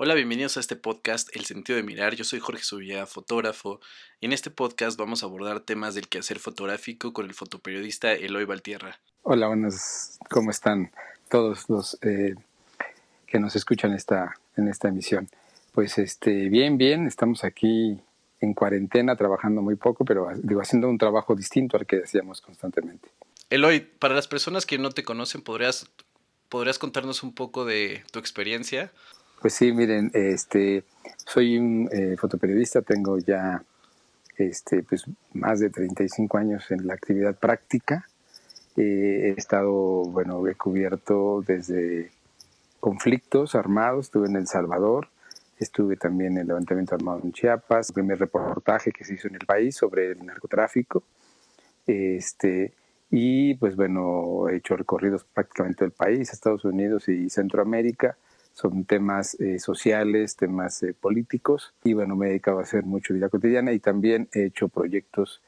Hola, bienvenidos a este podcast El sentido de mirar. Yo soy Jorge Subilla, fotógrafo, y en este podcast vamos a abordar temas del quehacer fotográfico con el fotoperiodista Eloy Valtierra. Hola, buenas, ¿cómo están todos los que nos escuchan en esta emisión? Pues bien, estamos aquí en cuarentena, trabajando muy poco, pero haciendo un trabajo distinto al que hacíamos constantemente. Eloy, para las personas que no te conocen, ¿podrías contarnos un poco de tu experiencia? Pues sí, miren, soy un fotoperiodista, tengo ya pues más de 35 años en la actividad práctica. He he cubierto desde conflictos armados, estuve en El Salvador, estuve también en el levantamiento armado en Chiapas, el primer reportaje que se hizo en el país sobre el narcotráfico, y pues bueno, he hecho recorridos prácticamente del país, Estados Unidos y Centroamérica. Son temas sociales, temas políticos, y bueno, me he dedicado a hacer mucho vida cotidiana y también he hecho proyectos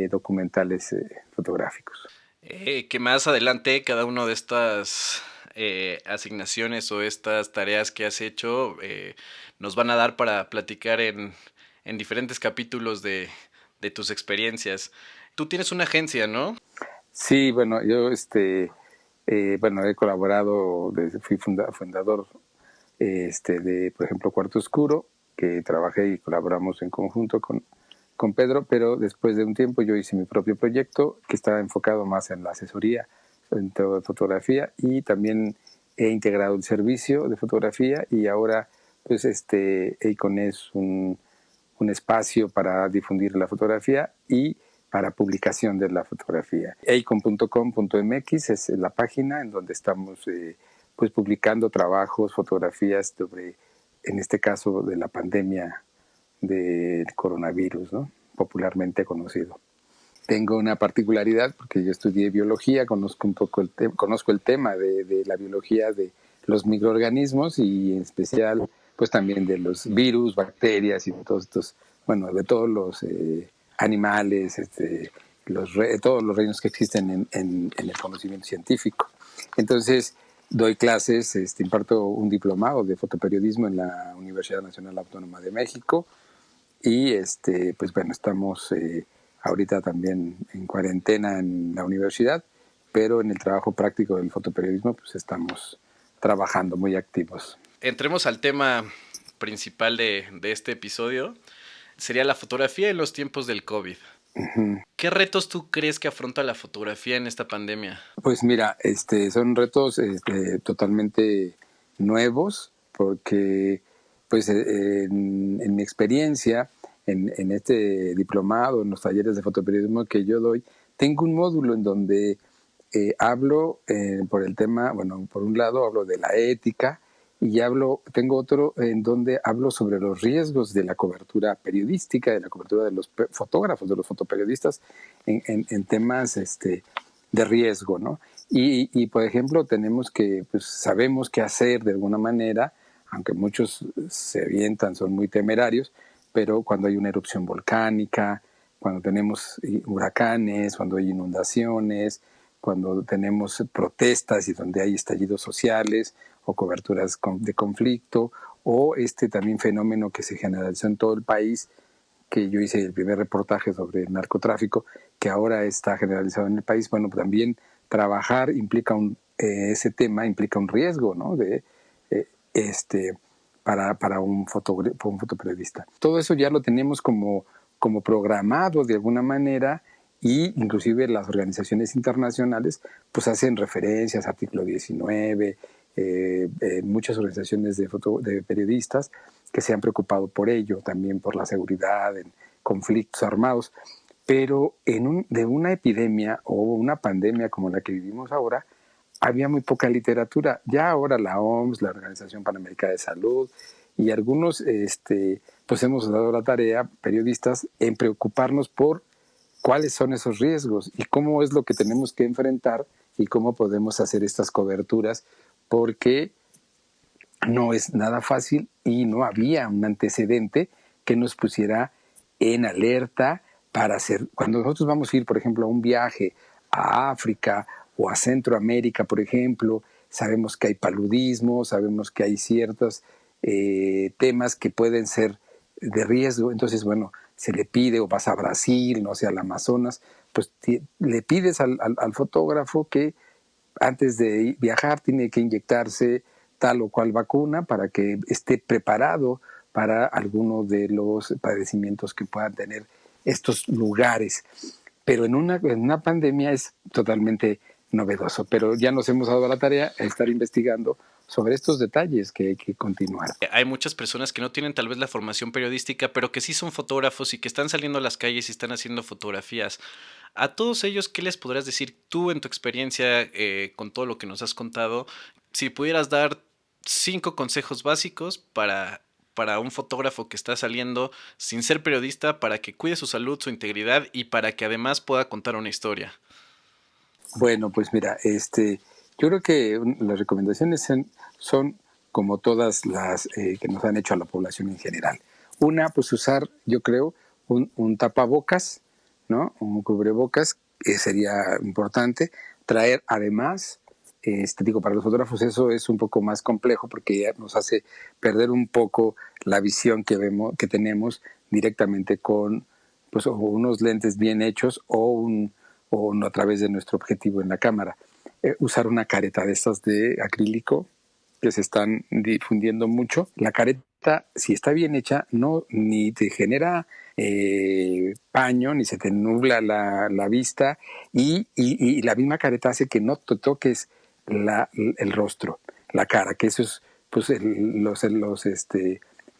documentales fotográficos. Que más adelante cada una de estas asignaciones o estas tareas que has hecho nos van a dar para platicar en diferentes capítulos de tus experiencias. Tú tienes una agencia, ¿no? Sí, bueno, yo he colaborado, fui fundador de, por ejemplo, Cuarto Oscuro, que trabajé y colaboramos en conjunto con Pedro, pero después de un tiempo yo hice mi propio proyecto que estaba enfocado más en la asesoría, en todo de fotografía, y también he integrado el servicio de fotografía, y ahora pues Eikon es un espacio para difundir la fotografía y para publicación de la fotografía. eikon.com.mx es la página en donde estamos pues publicando trabajos, fotografías sobre, en este caso, de la pandemia del coronavirus, ¿no? Popularmente conocido. Tengo una particularidad porque yo estudié biología, conozco el tema de la biología de los microorganismos y en especial pues también de los virus, bacterias y de todos estos, bueno, de todos los animales, todos los reinos que existen en el conocimiento científico. Entonces doy clases, imparto un diplomado de fotoperiodismo en la Universidad Nacional Autónoma de México y pues bueno, estamos ahorita también en cuarentena en la universidad, pero en el trabajo práctico del fotoperiodismo pues estamos trabajando muy activos. Entremos al tema principal de este episodio. Sería la fotografía en los tiempos del COVID. Uh-huh. ¿Qué retos tú crees que afronta la fotografía en esta pandemia? Pues mira, son retos totalmente nuevos porque pues en mi experiencia en este diplomado, en los talleres de fotoperiodismo que yo doy, tengo un módulo en donde hablo por el tema, bueno, por un lado hablo de la ética y tengo otro en donde hablo sobre los riesgos de la cobertura periodística, de la cobertura de los fotógrafos, de los fotoperiodistas en temas de riesgo, ¿no? Y por ejemplo, sabemos qué hacer de alguna manera, aunque muchos se avientan, son muy temerarios, pero cuando hay una erupción volcánica, cuando tenemos huracanes, cuando hay inundaciones, cuando tenemos protestas y donde hay estallidos sociales o coberturas de conflicto, o también fenómeno que se generalizó en todo el país, que yo hice el primer reportaje sobre el narcotráfico, que ahora está generalizado en el país. Bueno, también trabajar implica ese tema implica un riesgo, ¿no? Para un fotoperiodista. Todo eso ya lo tenemos como programado de alguna manera, y inclusive las organizaciones internacionales pues hacen referencias, artículo 19, muchas organizaciones de periodistas que se han preocupado por ello, también por la seguridad en conflictos armados. Pero de una epidemia o una pandemia como la que vivimos ahora, había muy poca literatura. Ya ahora la OMS, la Organización Panamericana de Salud y algunos, pues hemos dado la tarea, periodistas, en preocuparnos por cuáles son esos riesgos y cómo es lo que tenemos que enfrentar y cómo podemos hacer estas coberturas, porque no es nada fácil y no había un antecedente que nos pusiera en alerta para hacer. Cuando nosotros vamos a ir, por ejemplo, a un viaje a África o a Centroamérica, por ejemplo, sabemos que hay paludismo, sabemos que hay ciertas temas que pueden ser de riesgo. Entonces, bueno, se le pide, o vas a Brasil, no sé, al Amazonas, pues le pides al fotógrafo que antes de viajar tiene que inyectarse tal o cual vacuna para que esté preparado para alguno de los padecimientos que puedan tener estos lugares. Pero en una pandemia es totalmente novedoso. Pero ya nos hemos dado la tarea de estar investigando sobre estos detalles que hay que continuar. Hay muchas personas que no tienen tal vez la formación periodística, pero que sí son fotógrafos y que están saliendo a las calles y están haciendo fotografías. A todos ellos, ¿qué les podrás decir tú en tu experiencia con todo lo que nos has contado? Si pudieras dar 5 consejos básicos para un fotógrafo que está saliendo sin ser periodista, para que cuide su salud, su integridad y para que además pueda contar una historia. Bueno, pues mira, yo creo que las recomendaciones son como todas las que nos han hecho a la población en general. Una, pues usar, yo creo, un tapabocas, ¿no? Un cubrebocas, que sería importante. Traer además, digo, para los fotógrafos eso es un poco más complejo porque ya nos hace perder un poco la visión que tenemos directamente con, pues, o unos lentes bien hechos o no a través de nuestro objetivo en la cámara. Usar una careta de estas de acrílico que se están difundiendo mucho. La careta, si está bien hecha, no ni te genera paño, ni se te nubla la vista y la misma careta hace que no te toques el rostro, la cara, que eso es pues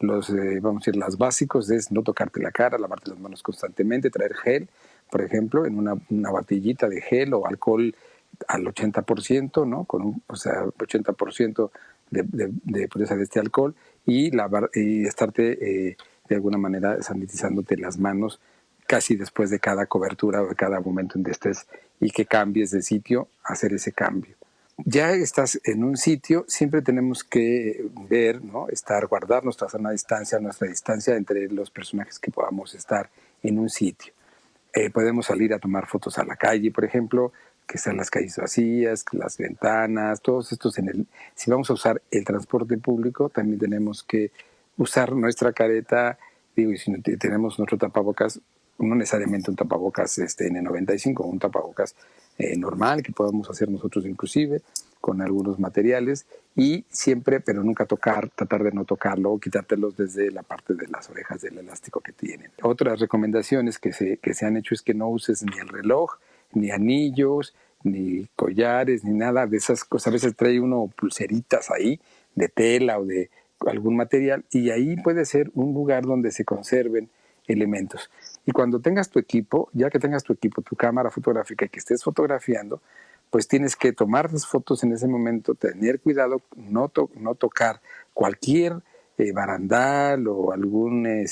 vamos a decir, las básicos es no tocarte la cara, lavarte las manos constantemente, traer gel, por ejemplo, en una batillita de gel o alcohol al 80%, ¿no? O sea, 80% de pureza de este alcohol y estarte de alguna manera sanitizándote las manos casi después de cada cobertura o de cada momento en que estés y que cambies de sitio, hacer ese cambio. Ya estás en un sitio, siempre tenemos que ver, ¿no? Guardar nuestra sana distancia, nuestra distancia entre los personajes que podamos estar en un sitio. Podemos salir a tomar fotos a la calle, por ejemplo, que sean las calles vacías, las ventanas, todos estos si vamos a usar el transporte público, también tenemos que usar nuestra careta, digo, y si no tenemos nuestro tapabocas, no necesariamente un tapabocas N95, un tapabocas normal que podamos hacer nosotros inclusive con algunos materiales y siempre, pero nunca tratar de no tocarlo o quitártelos desde la parte de las orejas del elástico que tienen. Otras recomendaciones que se han hecho es que no uses ni el reloj, ni anillos, ni collares, ni nada de esas cosas. A veces trae uno pulseritas ahí de tela o de algún material y ahí puede ser un lugar donde se conserven elementos. Y cuando tengas tu equipo, ya que tengas tu equipo, tu cámara fotográfica que estés fotografiando, pues tienes que tomar las fotos en ese momento, tener cuidado, no tocar cualquier barandal o alguna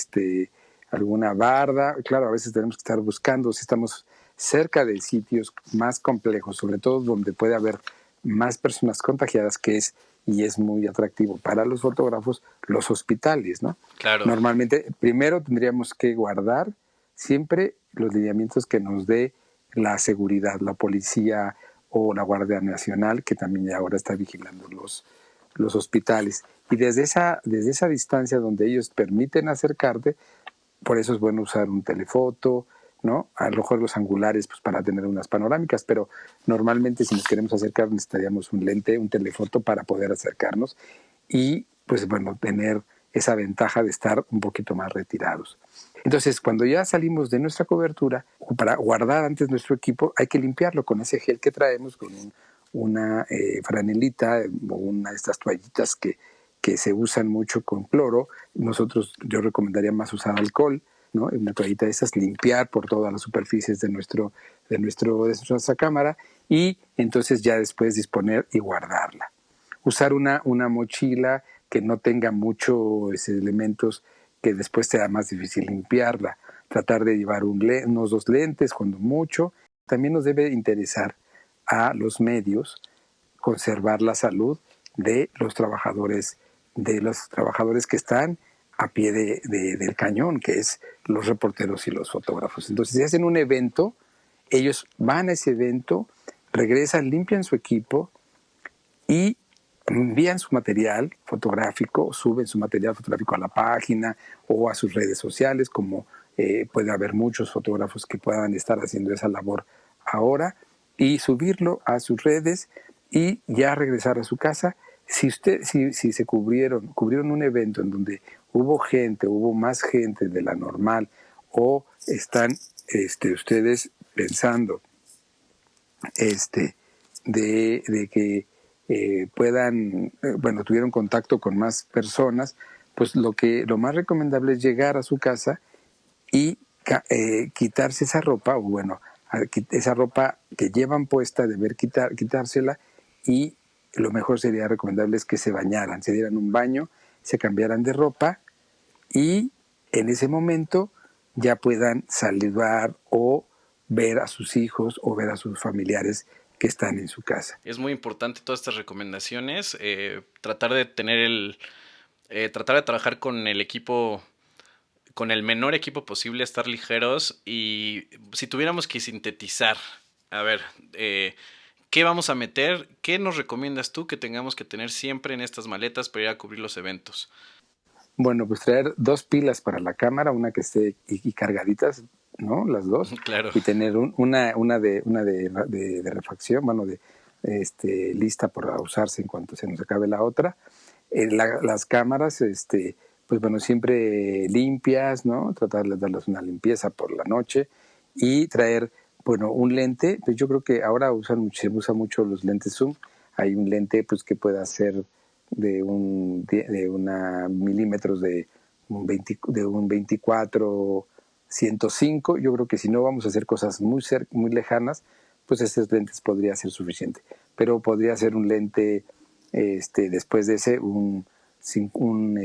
barda. Claro, a veces tenemos que estar buscando si estamos cerca de sitios más complejos, sobre todo donde puede haber más personas contagiadas, y es muy atractivo para los fotógrafos, los hospitales, ¿no? Claro. Normalmente, primero tendríamos que guardar siempre los lineamientos que nos dé la seguridad, la policía o la Guardia Nacional, que también ahora está vigilando los hospitales. Y desde esa distancia donde ellos permiten acercarte, por eso es bueno usar un telefoto, ¿no? A lo mejor los angulares pues para tener unas panorámicas, pero normalmente si nos queremos acercar necesitaríamos un lente, un telefoto para poder acercarnos y pues bueno, tener esa ventaja de estar un poquito más retirados. Entonces, cuando ya salimos de nuestra cobertura, para guardar antes nuestro equipo, hay que limpiarlo con ese gel que traemos, con una franelita o una de estas toallitas que se usan mucho con cloro. Yo recomendaría más usar alcohol, ¿no? Una toallita de esas, limpiar por todas las superficies de nuestra cámara y entonces ya después disponer y guardarla. Usar una mochila que no tenga muchos elementos que después sea más difícil limpiarla. Tratar de llevar unos 2 lentes, cuando mucho. También nos debe interesar a los medios conservar la salud de los trabajadores que están a pie del cañón, que es los reporteros y los fotógrafos. Entonces, si hacen un evento, ellos van a ese evento, regresan, limpian su equipo y envían su material fotográfico, suben su material fotográfico a la página o a sus redes sociales, como puede haber muchos fotógrafos que puedan estar haciendo esa labor ahora, y subirlo a sus redes y ya regresar a su casa. Si se cubrieron un evento en donde hubo más gente de la normal, o están ustedes pensando de que tuvieron contacto con más personas, pues lo más recomendable es llegar a su casa y quitarse esa ropa, esa ropa que llevan puesta, quitársela, y lo mejor sería recomendable es que se bañaran, se dieran un baño, se cambiaran de ropa, y en ese momento ya puedan saludar o ver a sus hijos o ver a sus familiares que están en su casa. Es muy importante todas estas recomendaciones, tratar de tratar de trabajar con el equipo, con el menor equipo posible, estar ligeros. Y si tuviéramos que sintetizar, a ver, ¿qué vamos a meter? ¿Qué nos recomiendas tú que tengamos que tener siempre en estas maletas para ir a cubrir los eventos? Bueno, pues traer 2 pilas para la cámara, una que esté y cargaditas, ¿no? Las dos. Claro. Y tener una de refacción, lista para usarse en cuanto se nos acabe la otra. Las cámaras, siempre limpias, ¿no? Tratar de darles una limpieza por la noche, y traer, un lente. Pues yo creo que ahora se usa mucho los lentes zoom. Hay un lente, pues, que pueda ser de una milímetros de un 24 105. Yo creo que si no vamos a hacer cosas muy lejanas, pues estos lentes podría ser suficiente. Pero podría ser un lente, después de ese, un 50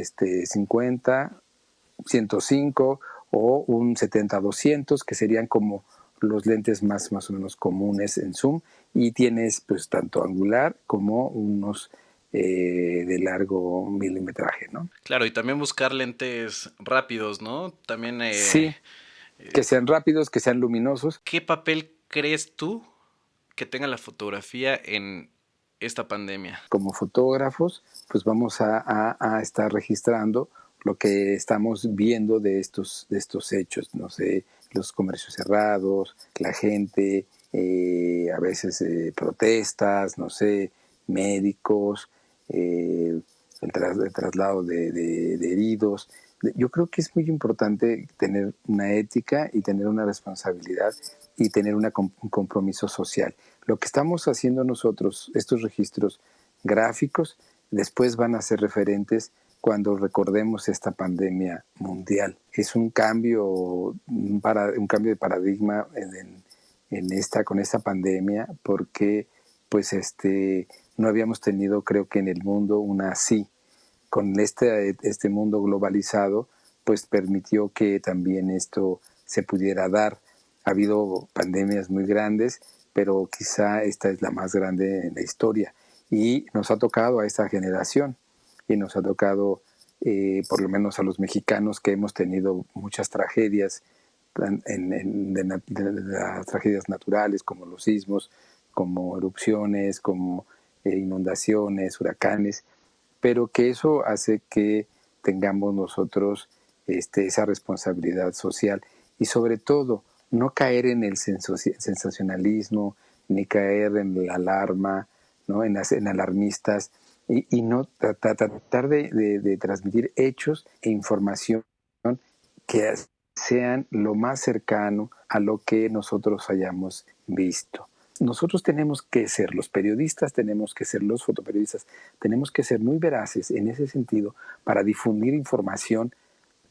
105 o un 70-200, que serían como los lentes más o menos comunes en zoom, y tienes pues tanto angular como unos de largo milimetraje, ¿no? Claro, y también buscar lentes rápidos, ¿no? También... Sí, que sean rápidos, que sean luminosos. ¿Qué papel crees tú que tenga la fotografía en esta pandemia? Como fotógrafos, pues vamos a estar registrando lo que estamos viendo de estos hechos, no sé, los comercios cerrados, la gente, a veces protestas, no sé, médicos, el traslado de heridos. Yo creo que es muy importante tener una ética y tener una responsabilidad y tener un compromiso social. Lo que estamos haciendo nosotros, estos registros gráficos, después van a ser referentes cuando recordemos esta pandemia mundial. Es un cambio de paradigma con esta pandemia, porque pues no habíamos tenido, creo que en el mundo, una así. Con este mundo globalizado, pues permitió que también esto se pudiera dar. Ha habido pandemias muy grandes, pero quizá esta es la más grande en la historia, y nos ha tocado a esta generación, y nos ha tocado por lo menos a los mexicanos, que hemos tenido muchas tragedias, de las tragedias naturales, como los sismos, como erupciones, como inundaciones, huracanes, pero que eso hace que tengamos nosotros esa responsabilidad social, y sobre todo no caer en el sensacionalismo, ni caer en la alarma, ¿no? en alarmistas, y no tratar de transmitir hechos e información que sean lo más cercano a lo que nosotros hayamos visto. Nosotros tenemos que ser, los periodistas tenemos que ser, los fotoperiodistas tenemos que ser muy veraces en ese sentido, para difundir información,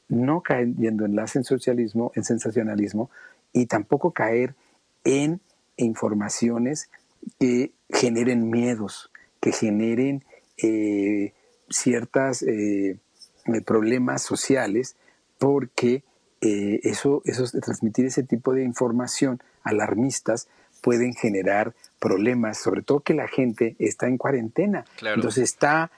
no cayendo en sensacionalismo, y tampoco caer en informaciones que generen miedos, que generen ciertos problemas sociales, porque transmitir ese tipo de información alarmistas pueden generar problemas, sobre todo que la gente está en cuarentena. Claro. Entonces está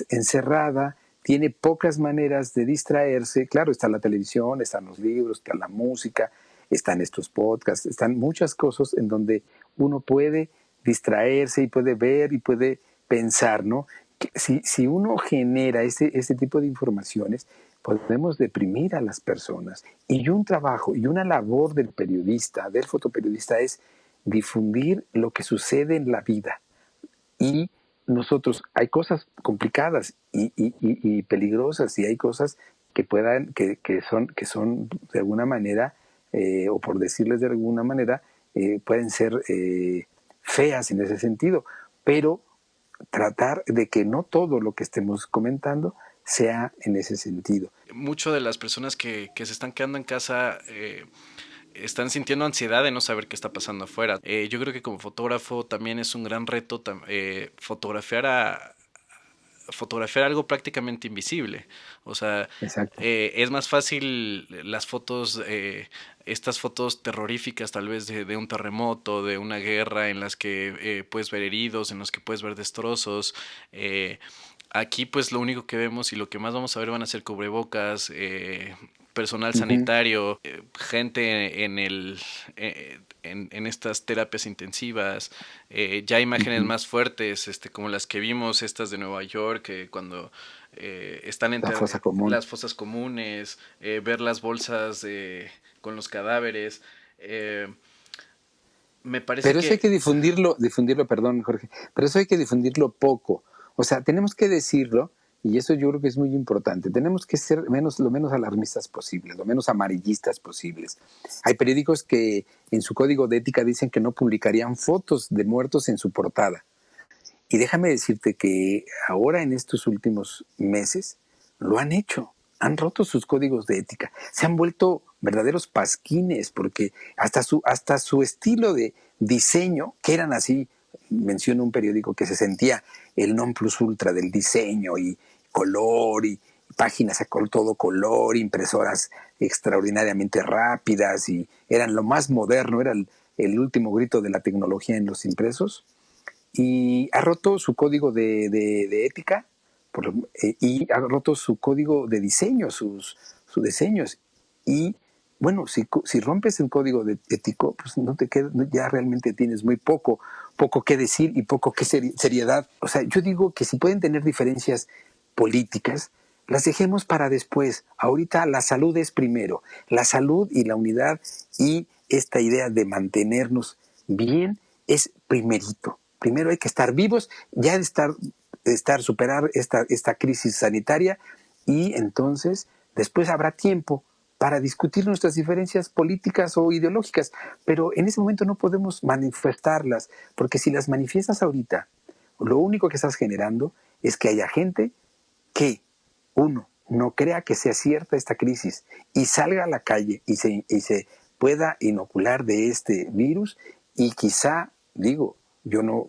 encerrada, tiene pocas maneras de distraerse. Claro, está la televisión, están los libros, está la música, están estos podcasts, están muchas cosas en donde uno puede distraerse y puede ver y puede pensar, ¿no? Que si uno genera este tipo de informaciones, podemos deprimir a las personas. Y un trabajo y una labor del periodista, del fotoperiodista, es difundir lo que sucede en la vida. Y nosotros, hay cosas complicadas y peligrosas, y hay cosas que son de alguna manera, o por decirles de alguna manera, pueden ser feas en ese sentido, pero tratar de que no todo lo que estemos comentando sea en ese sentido. Mucho de las personas que se están quedando en casa están sintiendo ansiedad de no saber qué está pasando afuera. Yo creo que como fotógrafo también es un gran reto fotografiar algo prácticamente invisible. O sea, Exacto. es más fácil las fotos, estas fotos terroríficas tal vez de un terremoto, de una guerra en las que puedes ver heridos, en los que puedes ver destrozos. Aquí pues lo único que vemos y lo que más vamos a ver van a ser cubrebocas, personal Uh-huh. sanitario, gente en estas terapias intensivas, ya imágenes Uh-huh. más fuertes, como las que vimos, estas de Nueva York, cuando están La fosa común. las fosas comunes, ver las bolsas con los cadáveres. eh, Me parece Pero eso hay que que difundirlo, perdón, Jorge, pero eso hay que difundirlo poco. O sea, tenemos que decirlo, y eso yo creo que es muy importante. Tenemos que ser lo menos alarmistas posibles, lo menos amarillistas posibles. Hay periódicos que en su código de ética dicen que no publicarían fotos de muertos en su portada. Y déjame decirte que ahora en estos últimos meses lo han hecho, han roto sus códigos de ética, se han vuelto verdaderos pasquines porque hasta su estilo de diseño, que eran así, menciono un periódico que se sentía el non plus ultra del diseño y color y páginas a todo color, impresoras extraordinariamente rápidas y eran lo más moderno, era el último grito de la tecnología en los impresos y ha roto su código de ética y ha roto su código de diseño, sus diseños. Y bueno, si rompes el código ético, pues no te queda, ya realmente tienes muy poco que decir y poco que seriedad. O sea, yo digo que si pueden tener diferencias políticas, las dejemos para después. Ahorita la salud es primero, la salud y la unidad y esta idea de mantenernos bien es primerito. Primero hay que estar vivos, ya superar esta crisis sanitaria y entonces después habrá tiempo para discutir nuestras diferencias políticas o ideológicas, pero en ese momento no podemos manifestarlas, porque si las manifiestas ahorita, lo único que estás generando es que haya gente que, uno, no crea que sea cierta esta crisis y salga a la calle y se pueda inocular de este virus y quizá, digo, yo no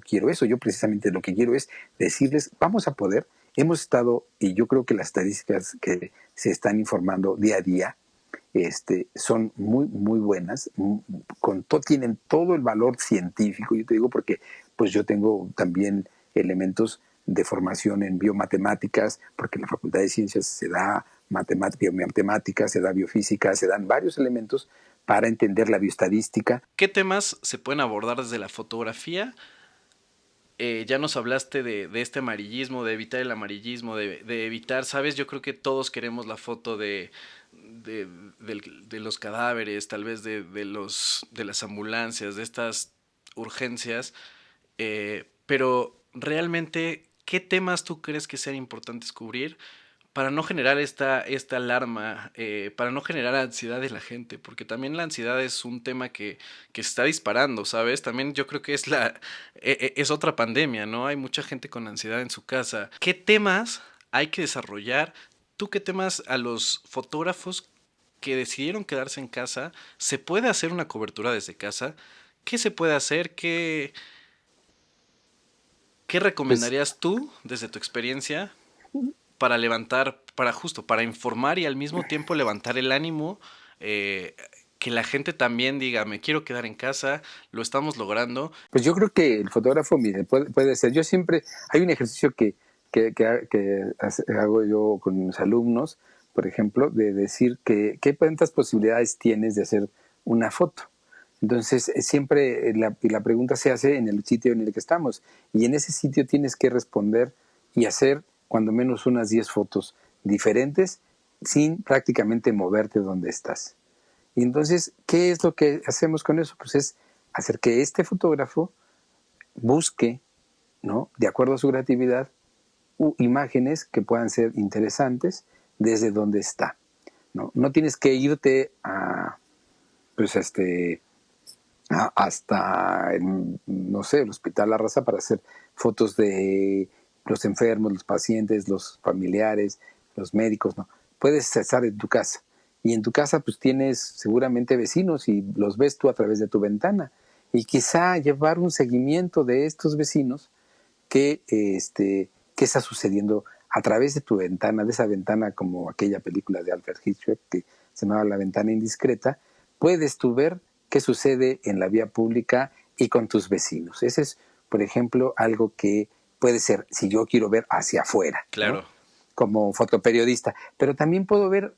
quiero eso, yo precisamente lo que quiero es decirles, vamos a poder, hemos estado, y yo creo que las estadísticas que se están informando día a día, son muy, muy buenas, tienen todo el valor científico, yo te digo porque pues yo tengo también elementos de formación en biomatemáticas, porque en la Facultad de Ciencias se da biomatemáticas, se da biofísica, se dan varios elementos para entender la bioestadística. ¿qué temas se pueden abordar desde la fotografía? Ya nos hablaste de este amarillismo, de evitar el amarillismo, de evitar, ¿sabes? Yo creo que todos queremos la foto de los cadáveres, tal vez de las ambulancias, de estas urgencias, pero realmente, ¿qué temas tú crees que sean importantes cubrir para no generar esta alarma, para no generar ansiedad en la gente? Porque también la ansiedad es un tema que se está disparando, ¿sabes? También yo creo que es otra pandemia, ¿no? Hay mucha gente con ansiedad en su casa. ¿Qué temas hay que desarrollar? ¿Tú qué temas a los fotógrafos que decidieron quedarse en casa? ¿Se puede hacer una cobertura desde casa? ¿Qué se puede hacer? ¿Qué Pues recomendarías tú desde tu experiencia para levantar, para informar y al mismo tiempo levantar el ánimo, que la gente también diga, me quiero quedar en casa, lo estamos logrando? Pues yo creo que el fotógrafo, mire, puede ser. Yo siempre, hay un ejercicio que hago yo con mis alumnos, por ejemplo, de decir que qué cuántas posibilidades tienes de hacer una foto. Entonces, siempre la pregunta se hace en el sitio en el que estamos. Y en ese sitio tienes que responder y hacer cuando menos unas 10 fotos diferentes sin prácticamente moverte donde estás. Y entonces, ¿qué es lo que hacemos con eso? Pues es hacer que este fotógrafo busque, ¿no?, de acuerdo a su creatividad, imágenes que puedan ser interesantes desde donde está. No tienes que irte a, pues, hasta, no sé, el Hospital La Raza para hacer fotos de los enfermos, los pacientes, los familiares, los médicos, ¿no? Puedes estar en tu casa. Y en tu casa pues tienes seguramente vecinos y los ves tú a través de tu ventana. Y quizá llevar un seguimiento de estos vecinos que, qué está sucediendo a través de tu ventana, de esa ventana como aquella película de Alfred Hitchcock que se llamaba La ventana indiscreta, puedes tú ver qué sucede en la vía pública y con tus vecinos. Ese es, por ejemplo, algo que puede ser, si yo quiero ver hacia afuera, Claro. ¿no?, como fotoperiodista, pero también puedo ver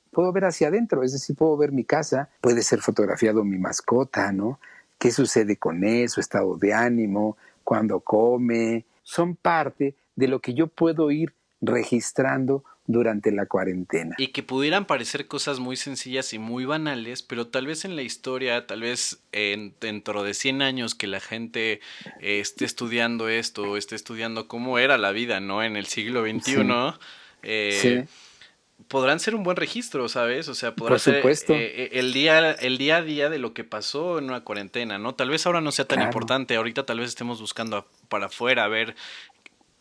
hacia adentro, es decir, puedo ver mi casa, puede ser fotografiado mi mascota, ¿no? ¿Qué sucede con él, su estado de ánimo, cuando come? Son parte de lo que yo puedo ir registrando durante la cuarentena. Y que pudieran parecer cosas muy sencillas y muy banales, pero tal vez en la historia, tal vez dentro de 100 años que la gente esté estudiando esto, esté estudiando cómo era la vida, ¿no? En el siglo Sí, XXI, eh, sí, podrán ser un buen registro, ¿sabes? O sea, podrá por ser supuesto, el día a día de lo que pasó en una cuarentena, ¿no? Tal vez ahora no sea tan claro. importante, ahorita tal vez estemos buscando para afuera, a ver,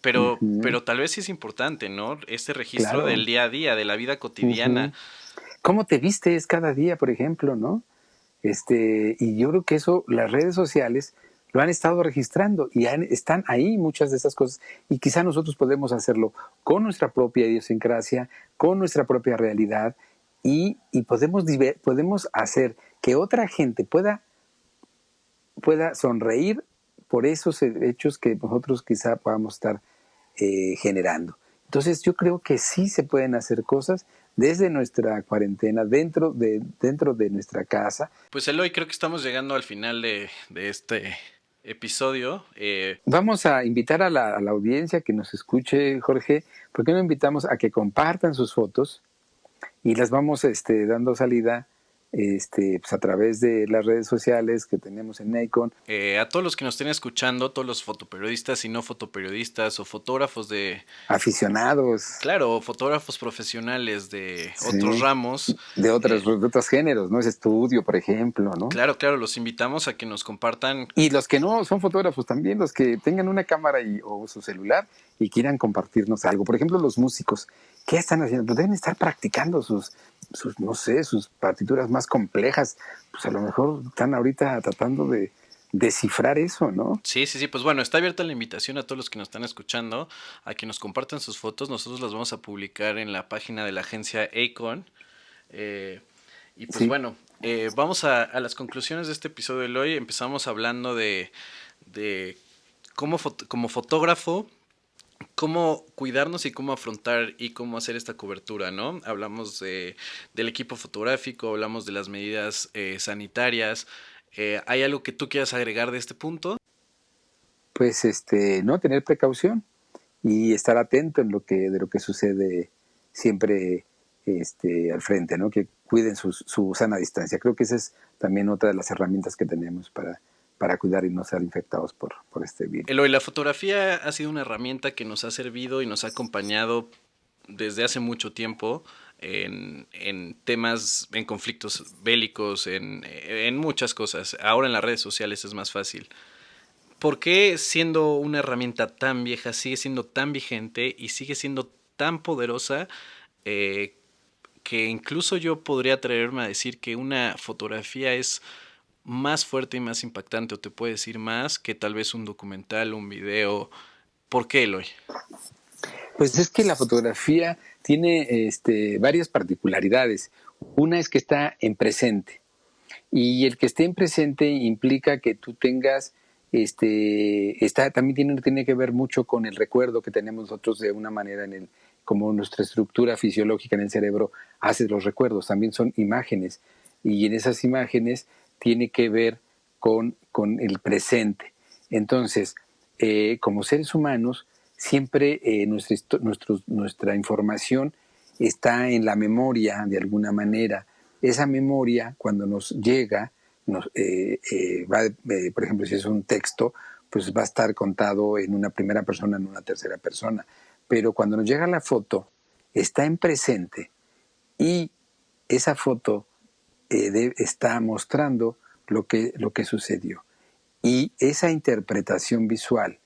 Uh-huh, pero tal vez sí es importante, ¿no? Este registro claro. del día a día, de la vida cotidiana. Uh-huh. ¿Cómo te vistes cada día, por ejemplo, no? Y yo creo que eso, las redes sociales lo han estado registrando y están ahí muchas de esas cosas. Y quizá nosotros podemos hacerlo con nuestra propia idiosincrasia, con nuestra propia realidad y podemos hacer que otra gente pueda sonreír por esos hechos que nosotros quizá podamos estar generando. Entonces yo creo que sí se pueden hacer cosas desde nuestra cuarentena, dentro de nuestra casa. Pues Eloy, creo que estamos llegando al final de este episodio. Vamos a invitar a la audiencia que nos escuche, Jorge. ¿Por qué no invitamos a que compartan sus fotos y las vamos dando salida pues a través de las redes sociales que tenemos en Nikon? A todos los que nos estén escuchando, todos los fotoperiodistas y no fotoperiodistas o fotógrafos de, Aficionados, claro, fotógrafos profesionales de otros sí, ramos, de otros géneros, ¿no? Es estudio, por ejemplo, ¿no? claro, claro, los invitamos a que nos compartan. Y los que no son fotógrafos también, los que tengan una cámara o su celular y quieran compartirnos algo. Por ejemplo, los músicos, ¿qué están haciendo? Pues deben estar practicando no sé, sus partituras más complejas. Pues a lo mejor están ahorita tratando de descifrar eso, ¿no? Sí, sí, sí, pues bueno, está abierta la invitación a todos los que nos están escuchando a que nos compartan sus fotos. Nosotros las vamos a publicar en la página de la agencia Acon. Eh, y pues Sí, bueno, vamos a las conclusiones de este episodio de hoy. Empezamos hablando de cómo como fotógrafo, cómo cuidarnos y cómo afrontar y cómo hacer esta cobertura, ¿no? Hablamos del equipo fotográfico, hablamos de las medidas sanitarias. ¿Hay algo que tú quieras agregar de este punto? pues no tener precaución y estar atento de lo que sucede siempre al frente, ¿no? Que cuiden su sana distancia. Creo que esa es también otra de las herramientas que tenemos para cuidar y no ser infectados por este virus. Eloy, la fotografía ha sido una herramienta que nos ha servido y nos ha acompañado desde hace mucho tiempo en temas, en conflictos bélicos, en muchas cosas. Ahora en las redes sociales es más fácil. ¿Por qué siendo una herramienta tan vieja sigue siendo tan vigente y sigue siendo tan poderosa eh, que incluso yo podría atreverme a decir que una fotografía es más fuerte y más impactante o te puede decir más que tal vez un documental, un video? ¿Por qué, Eloy? Pues es que la fotografía tiene varias particularidades. Una es que está en presente y el que esté en presente implica que tú tengas también tiene que ver mucho con el recuerdo que tenemos nosotros de una manera como nuestra estructura fisiológica en el cerebro hace los recuerdos, también son imágenes y en esas imágenes tiene que ver con el presente. Entonces, como seres humanos, siempre nuestra información está en la memoria de alguna manera. Esa memoria, cuando nos llega, por ejemplo, si es un texto, pues va a estar contado en una primera persona, en una tercera persona. Pero cuando nos llega la foto, está en presente y esa foto está mostrando lo que sucedió. Y esa interpretación visual,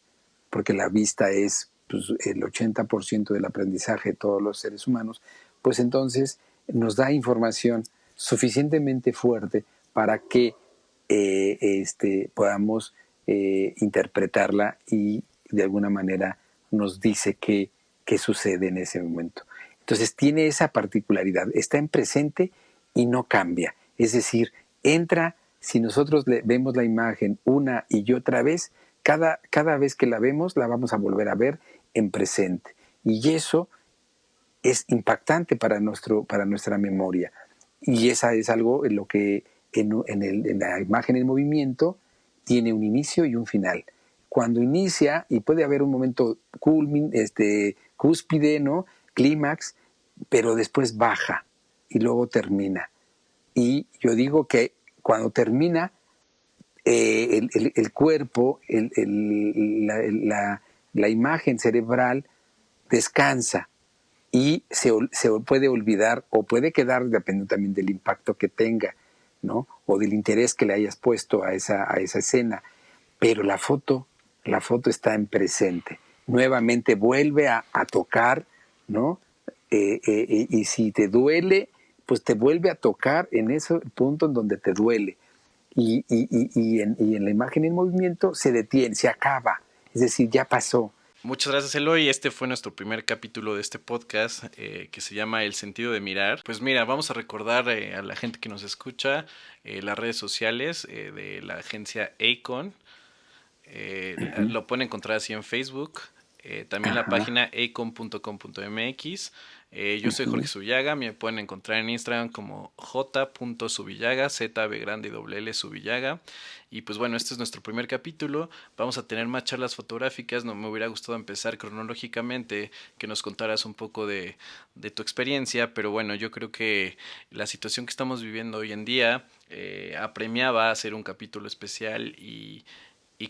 porque la vista es pues, el 80% del aprendizaje de todos los seres humanos, pues entonces nos da información suficientemente fuerte para que podamos interpretarla y de alguna manera nos dice qué sucede en ese momento. Entonces tiene esa particularidad, está en presente y no cambia. Es decir, entra, si nosotros vemos la imagen una y otra vez, cada vez que la vemos la vamos a volver a ver en presente. Y eso es impactante para nuestra memoria. Y esa es algo en lo que en la imagen en movimiento tiene un inicio y un final. Cuando inicia, y puede haber un momento cúspide, ¿no? Clímax, pero después baja y luego termina. Y yo digo que cuando termina, el cuerpo, la imagen cerebral descansa y se puede olvidar o puede quedar, dependiendo también del impacto que tenga, ¿no? O del interés que le hayas puesto a esa escena. Pero la foto está en presente. Nuevamente vuelve a tocar, ¿no? Y si te duele, pues te vuelve a tocar en ese punto en donde te duele. Y en la imagen en movimiento se detiene, se acaba. Es decir, ya pasó. Muchas gracias, Eloy. Este fue nuestro primer capítulo de este podcast que se llama El sentido de mirar. Pues mira, vamos a recordar a la gente que nos escucha las redes sociales de la agencia Acon. Lo pueden encontrar así en Facebook. También la página acon.com.mx. Yo soy Jorge Subillaga, me pueden encontrar en Instagram como j.subillaga, Z-B grande y doble L Subillaga. Y pues bueno, este es nuestro primer capítulo. Vamos a tener más charlas fotográficas. No me hubiera gustado empezar cronológicamente, que nos contaras un poco de tu experiencia, pero bueno, yo creo que la situación que estamos viviendo hoy en día apremiaba hacer un capítulo especial y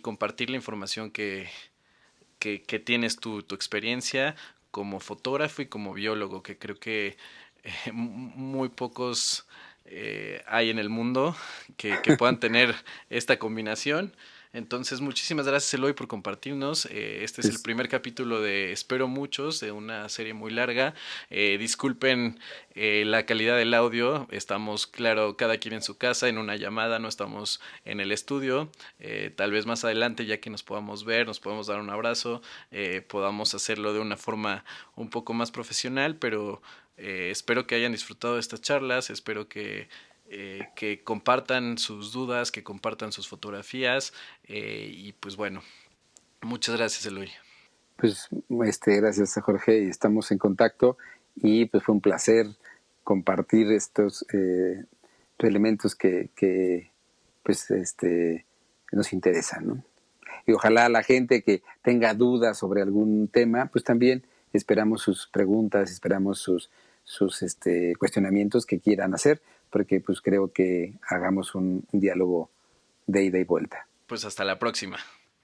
compartir la información que tienes tu experiencia como fotógrafo y como biólogo, que creo que muy pocos hay en el mundo que puedan tener esta combinación. Entonces, muchísimas gracias, Eloy, por compartirnos. Este es el primer capítulo de Espero Muchos, de una serie muy larga. Disculpen la calidad del audio. Estamos, claro, cada quien en su casa, en una llamada, no estamos en el estudio. Tal vez más adelante, ya que nos podamos ver, nos podamos dar un abrazo, podamos hacerlo de una forma un poco más profesional, pero espero que hayan disfrutado de estas charlas, espero que compartan sus dudas, que compartan sus fotografías y pues bueno, muchas gracias, Eloy. Pues gracias a Jorge y estamos en contacto y pues fue un placer compartir estos elementos que pues nos interesan, ¿no? Y ojalá la gente que tenga dudas sobre algún tema, pues también esperamos sus preguntas, esperamos sus cuestionamientos que quieran hacer, porque pues creo que hagamos un diálogo de ida y vuelta. Pues hasta la próxima.